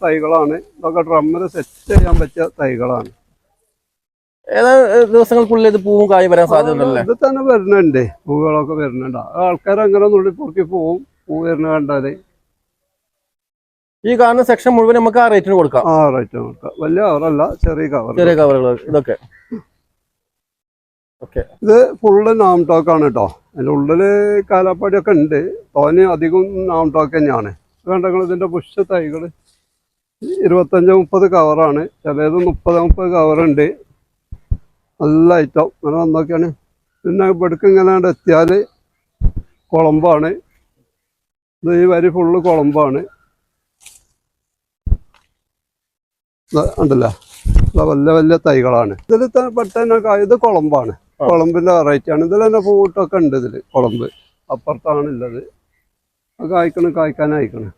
തൈകളാണ്. ഇതൊക്കെ ഡ്രമ്മിൽ സെറ്റ് ചെയ്യാൻ പറ്റിയ തൈകളാണ്. ദിവസങ്ങൾക്കുള്ളിൽ ഇത് പൂവും കായ് വരാൻ സാധ്യതയുണ്ടല്ലേ? ഇത് തന്നെ വരുന്നുണ്ട്, പൂവുകളൊക്കെ വരുന്നുണ്ട്. ആൾക്കാർ അങ്ങനെ നുള്ളിപ്പൊറുക്കി പോവും പൂ വരുന്ന കണ്ടാല്. ഈ കാണുന്ന സെക്ഷൻ മുഴുവൻ നമുക്ക് ആ റേറ്റിന് കൊടുക്കാം. ആ റേറ്റിന് കൊടുക്കാം. വലിയ കവറല്ല, ചെറിയ കവറുകൾ ഇതൊക്കെ. ഇത് ഫുള്ള് നാം ടോക്കാണ് കേട്ടോ. അതിൻ്റെ ഉള്ളില് കാലാപ്പാടിയൊക്കെ ഉണ്ട്. തോനെ അധികം നാം ടോക്ക് തന്നെയാണ്. കണ്ടെങ്കിൽ ഇതിന്റെ പുഷ്പ തൈകൾ 25-30 കവറാണ്. ചിലത് 30 കവറുണ്ട്. നല്ല ഐറ്റം. അങ്ങനെ വന്നൊക്കെയാണ്. പിന്നെ ഇവിടേക്ക് ഇങ്ങനെ എത്തിയാൽ കുളമ്പാണ്. ഇത് ഈ വരി ഫുള്ള് കുളമ്പാണ്. ഉണ്ടല്ലേ, വലിയ വലിയ തൈകളാണ്. ഇതിൽ പെട്ടെന്ന് ഇത് കുളമ്പാണ്. കുളമ്പിന്റെ വെറൈറ്റി ആണ്. ഇതിൽ തന്നെ പൂട്ടൊക്കെ ഉണ്ട്. ഇതില് കുളമ്പ് അപ്പുറത്താണ് ഉള്ളത്. കായ്ക്കാനായിക്കണം.